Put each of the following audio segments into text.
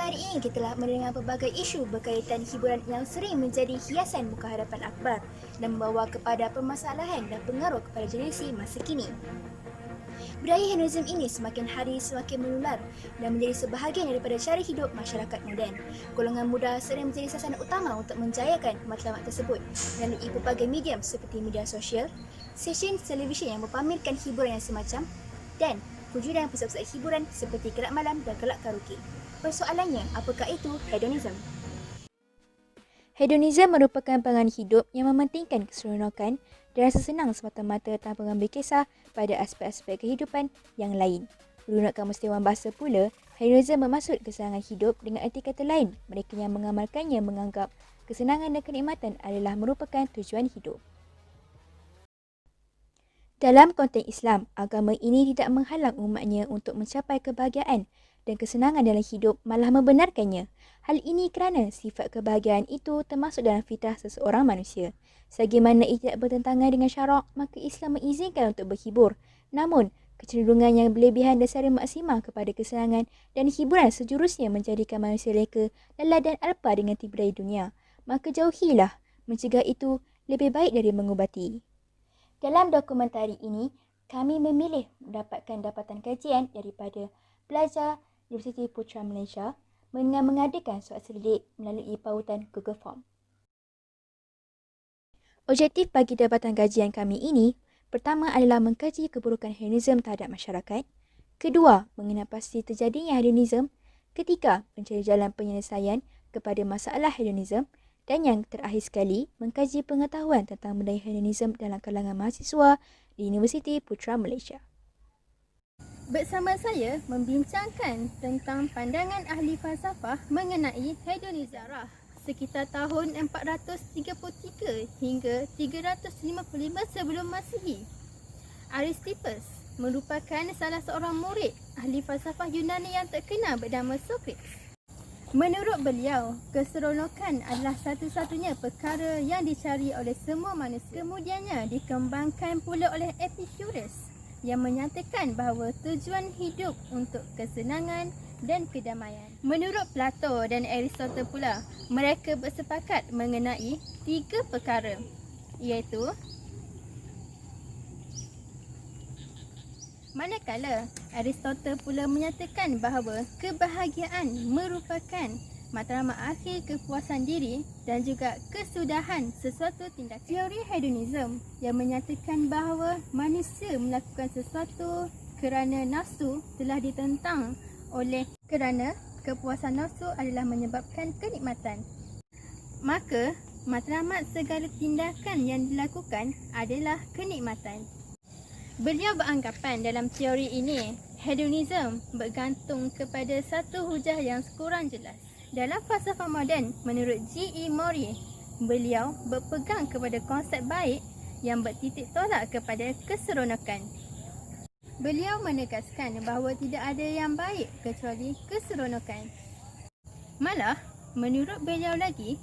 hari ini kita telah mendengar pelbagai isu berkaitan hiburan yang sering menjadi hiasan muka hadapan akhbar dan membawa kepada permasalahan dan pengaruh kepada generasi masa kini. Budaya hedonisme ini semakin hari semakin menular dan menjadi sebahagian daripada cara hidup masyarakat moden. Golongan muda sering menjadi sasaran utama untuk menjayakan matlamat tersebut melalui pelbagai medium seperti media sosial, stesen televisyen yang mempamerkan hiburan yang semacam dan wujudan pusat-pusat hiburan seperti kelab malam dan kelab karaoke. Persoalannya, apakah itu hedonisme? Hedonisme merupakan pandangan hidup yang mementingkan keseronokan dan rasa senang semata-mata tanpa mengambil kisah pada aspek-aspek kehidupan yang lain. Menurut Kamus Dewan Bahasa pula, hedonisme bermaksud kesenangan hidup dengan erti kata lain. Mereka yang mengamalkannya menganggap kesenangan dan kenikmatan adalah merupakan tujuan hidup. Dalam konteks Islam, agama ini tidak menghalang umatnya untuk mencapai kebahagiaan dan kesenangan dalam hidup, malah membenarkannya. Hal ini kerana sifat kebahagiaan itu termasuk dalam fitrah seseorang manusia. Selagi mana ia tidak bertentangan dengan syarak, maka Islam mengizinkan untuk berhibur. Namun, kecenderungan yang berlebihan dan secara maksimal kepada kesenangan dan hiburan sejurusnya menjadikan manusia reka, lelah dan alpa dengan tiba dari dunia. Maka jauhilah, mencegah itu lebih baik dari mengubati. Dalam dokumentari ini, kami memilih mendapatkan dapatan kajian daripada pelajar Universiti Putra Malaysia dengan mengadakan soal selidik melalui pautan Google Form. Objektif bagi dapatan kajian kami ini, pertama adalah mengkaji keburukan hedonisme terhadap masyarakat. Kedua, mengenal pasti terjadinya hedonisme. Ketiga, mencari jalan penyelesaian kepada masalah hedonisme. Dan yang terakhir sekali, mengkaji pengetahuan tentang budaya hedonisme dalam kalangan mahasiswa di Universiti Putra Malaysia. Bersama saya membincangkan tentang pandangan ahli falsafah mengenai hedonisme sekitar tahun 433 hingga 355 sebelum Masihi. Aristippus merupakan salah seorang murid ahli falsafah Yunani yang terkenal bernama Socrates. Menurut beliau, keseronokan adalah satu-satunya perkara yang dicari oleh semua manusia. Kemudiannya dikembangkan pula oleh Epicurus yang menyatakan bahawa tujuan hidup untuk kesenangan dan kedamaian. Menurut Plato dan Aristotle pula, mereka bersepakat mengenai 3 perkara, iaitu manakala Aristotle pula menyatakan bahawa kebahagiaan merupakan matlamat akhir kepuasan diri dan juga kesudahan sesuatu tindakan. Teori hedonisme yang menyatakan bahawa manusia melakukan sesuatu kerana nafsu telah ditentang oleh kerana kepuasan nafsu adalah menyebabkan kenikmatan. Maka matlamat segala tindakan yang dilakukan adalah kenikmatan. Beliau beranggapan dalam teori ini, hedonisme bergantung kepada satu hujah yang sekurang jelas. Dalam falsafah moden, menurut G.E. Mori, beliau berpegang kepada konsep baik yang bertitik tolak kepada keseronokan. Beliau menegaskan bahawa tidak ada yang baik kecuali keseronokan. Malah, menurut beliau lagi,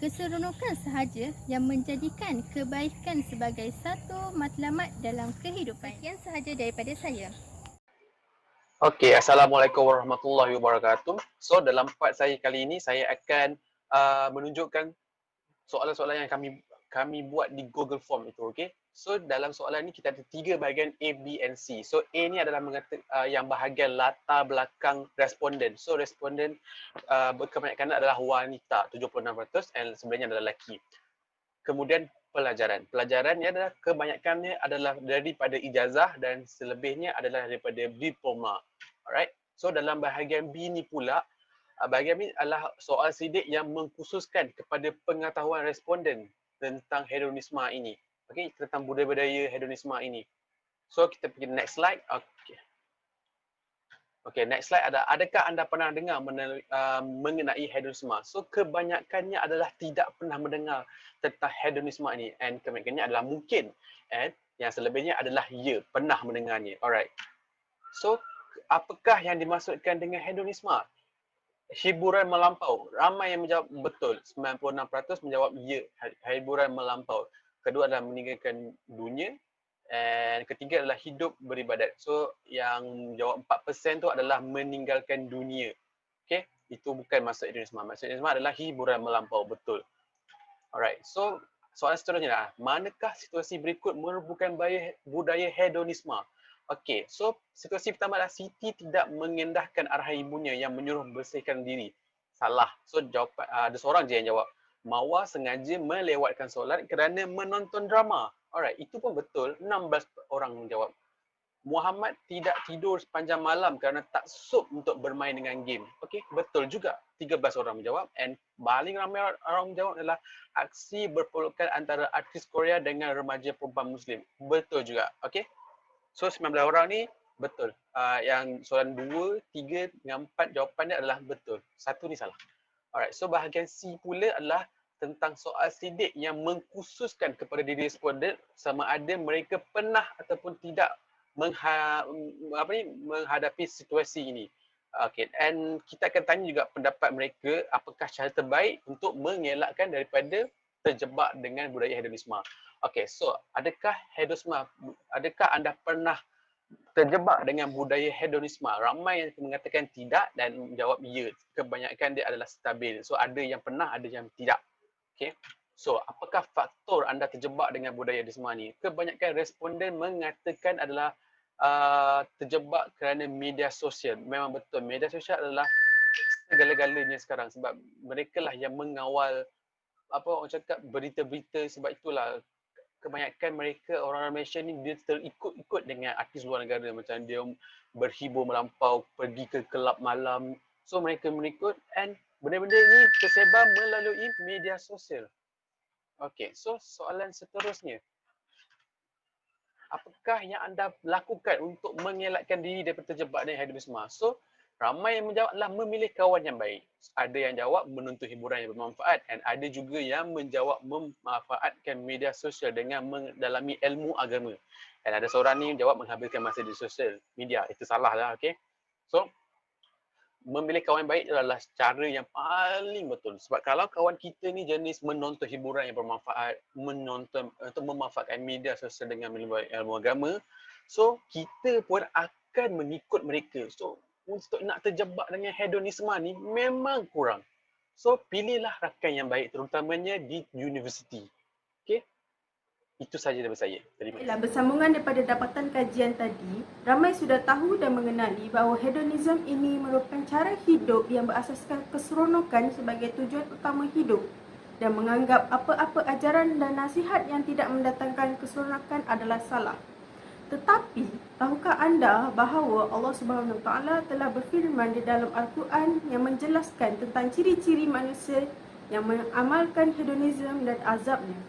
keseronokan sahaja yang menjadikan kebaikan sebagai satu matlamat dalam kehidupan. Sekian sahaja daripada saya. Okey, Assalamualaikum warahmatullahi wabarakatuh. So, dalam part saya kali ini, saya akan menunjukkan soalan-soalan yang kami buat di Google Form itu, okey. So, dalam soalan ni kita ada 3 bahagian A, B and C. So, A ni adalah yang bahagian latar belakang responden. So, responden kebanyakan adalah wanita, 76%, and sebenarnya adalah lelaki. Kemudian pelajaran. Pelajaran ni adalah kebanyakannya adalah daripada ijazah dan selebihnya adalah daripada diploma. Alright. So dalam bahagian B ni pula, bahagian B adalah soal sidik yang mengkhususkan kepada pengetahuan responden tentang hedonisme ini. Okey, tentang budaya-budaya hedonisme ini. So kita pergi next slide. Okey, next slide adakah anda pernah dengar mengenai hedonisme? So kebanyakannya adalah tidak pernah mendengar tentang hedonisme ini, and kebanyakannya adalah mungkin, and yang selebihnya adalah ya, pernah mendengarnya. Alright. So apakah yang dimaksudkan dengan hedonisme? Hiburan melampau. Ramai yang menjawab betul. 96% menjawab ya, hiburan melampau. Kedua adalah meninggalkan dunia. And ketiga adalah hidup beribadat. So yang jawab 4% tu adalah meninggalkan dunia. Okay, itu bukan maksud hedonisme. Maksud hedonisme adalah hiburan melampau, betul. Alright, so soalan seterusnya lah. Manakah situasi berikut merupakan budaya hedonisme? Okey, so situasi pertama adalah Siti tidak mengendahkan arahan ibunya yang menyuruh bersihkan diri. Salah. So jawapan ada seorang je yang jawab. Mawar sengaja melewatkan solat kerana menonton drama. Alright, itu pun betul. 16 orang menjawab. Muhammad tidak tidur sepanjang malam kerana tak sup untuk bermain dengan game. Okey, betul juga. 13 orang menjawab and paling ramai orang menjawab adalah aksi berpelukan antara artis Korea dengan remaja perempuan Muslim. Betul juga. Okey. So 19 orang ni betul. Yang soalan 2, 3 dengan 4 jawapannya adalah betul. Satu ni salah. Alright, so bahagian C pula adalah tentang soal sidik yang mengkhususkan kepada diri responden sama ada mereka pernah ataupun tidak menghadapi situasi ini. Okay, and kita akan tanya juga pendapat mereka apakah cara terbaik untuk mengelakkan daripada terjebak dengan budaya hedonisme. Okay, so adakah anda pernah terjebak dengan budaya hedonisme? Ramai yang mengatakan tidak dan menjawab ya. Kebanyakan dia adalah stabil. So ada yang pernah, ada yang tidak. Okay. So apakah faktor anda terjebak dengan budaya hedonisme ni? Kebanyakan responden mengatakan adalah terjebak kerana media sosial. Memang betul, media sosial adalah segala-galanya sekarang sebab mereka lah yang mengawal orang cakap berita-berita. Sebab itulah kebanyakan mereka orang Malaysia ni dia terikut-ikut dengan artis luar negara, macam dia berhibur melampau, pergi ke kelab malam. So mereka mengikut and benda-benda ni tersebar melalui media sosial. Okay, so soalan seterusnya. Apakah yang anda lakukan untuk mengelakkan diri daripada terjebak dengan hedonisme? So, ramai yang menjawab adalah memilih kawan yang baik. Ada yang jawab menuntut hiburan yang bermanfaat dan ada juga yang menjawab memanfaatkan media sosial dengan mendalami ilmu agama. Dan ada seorang ni menjawab menghabiskan masa di sosial media. Itu salah lah, okay? So, memilih kawan baik adalah cara yang paling betul. Sebab kalau kawan kita ni jenis menonton hiburan yang bermanfaat, menonton atau memanfaatkan media sosial dengan ilmu agama, so kita pun akan mengikut mereka. So untuk nak terjebak dengan hedonisme ni memang kurang. So pilihlah rakan yang baik terutamanya di universiti. Okay? Itu sahaja daripada saya. Terima kasih. Bersambungan daripada dapatan kajian tadi, ramai sudah tahu dan mengenali bahawa hedonism ini merupakan cara hidup yang berasaskan keseronokan sebagai tujuan utama hidup dan menganggap apa-apa ajaran dan nasihat yang tidak mendatangkan keseronokan adalah salah. Tetapi, tahukah anda bahawa Allah Subhanahu Wa Taala telah berfirman di dalam Al-Quran yang menjelaskan tentang ciri-ciri manusia yang mengamalkan hedonism dan azabnya?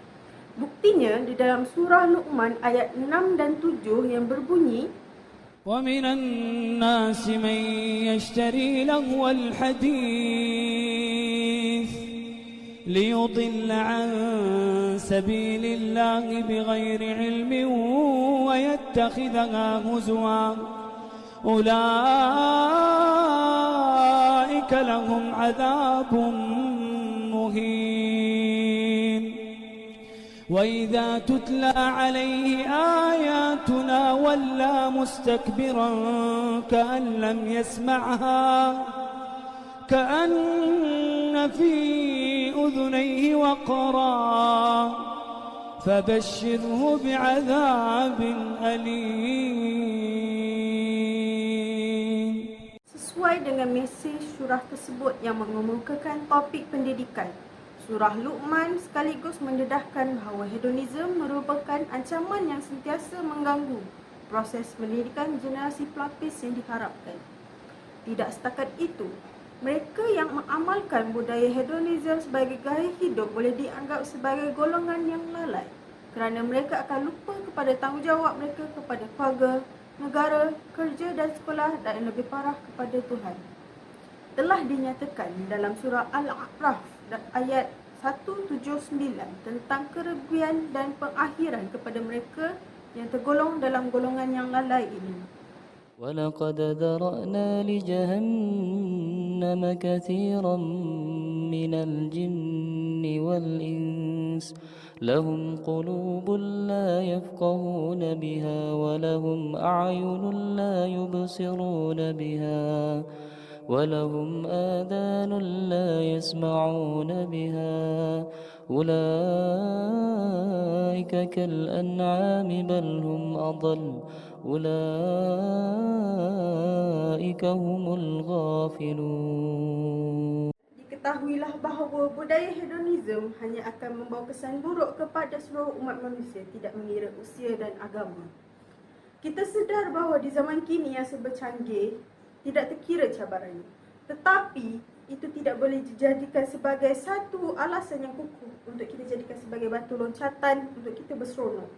Buktinya di dalam surah Luqman ayat 6 dan 7 yang berbunyi, وَمِنَ النَّاسِ مَن يَشْتَرِي لَهْوَ الْحَدِيثِ لِيُضِلَّ عَن سَبِيلِ اللَّهِ بِغَيْرِ عِلْمٍ وَيَتَّخِذَهَا هُزُوًا أُولَئِكَ لَهُمْ عَذَابٌ مُهِينٌ وَإِذَا تُتْلَى عَلَيْهِ آيَاتُنَا وَلَّى مُسْتَكْبِرًا كَأَن لَّمْ يَسْمَعْهَا كَأَنَّ فِي أُذُنَيْهِ وَقْرًا فَبَشِّرْهُ بِعَذَابٍ أَلِيمٍ. Sesuai dengan mesej surah tersebut yang mengemukakan topik pendidikan, surah Luqman sekaligus mendedahkan bahawa hedonism merupakan ancaman yang sentiasa mengganggu proses pendidikan generasi pelapis yang diharapkan. Tidak setakat itu, mereka yang mengamalkan budaya hedonism sebagai gaya hidup boleh dianggap sebagai golongan yang lalai kerana mereka akan lupa kepada tanggungjawab mereka kepada keluarga, negara, kerja dan sekolah dan yang lebih parah kepada Tuhan. Telah dinyatakan dalam surah Al-A'raf ayat 179 tentang kerugian dan pengakhiran kepada mereka yang tergolong dalam golongan yang lalai ini. وَلَقَدْ ذَرَأْنَا لِجَهَنَّمَ كَثِيرًا مِنَ الْجِنِّ وَالْإِنسِ لَهُمْ قُلُوبٌ لَا يَفْقَهُونَ بِهَا وَلَهُمْ أَعْيُنٌ لَا يُبْصِرُونَ بِهَا ولهم آذان لا يسمعون بها أولئك كالأنعام بل هم أضل أولئك هم الغافلون. Diketahuilah bahawa budaya hedonism hanya akan membawa kesan buruk kepada seluruh umat manusia, tidak mengira usia dan agama. Kita sedar bahawa di zaman kini yang serba canggih, tidak terkira cabarannya. Tetapi, itu tidak boleh dijadikan sebagai satu alasan yang kukuh untuk kita jadikan sebagai batu loncatan untuk kita berseronok.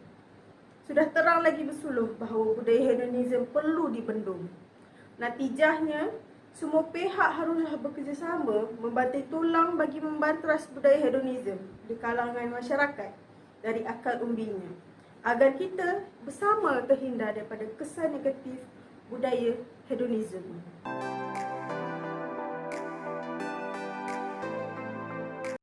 Sudah terang lagi bersuluh bahawa budaya hedonism perlu dibendung. Natijahnya, semua pihak haruslah bekerjasama membanting tulang bagi membanteras budaya hedonism di kalangan masyarakat dari akar umbinya, agar kita bersama terhindar daripada kesan negatif budaya hedonism.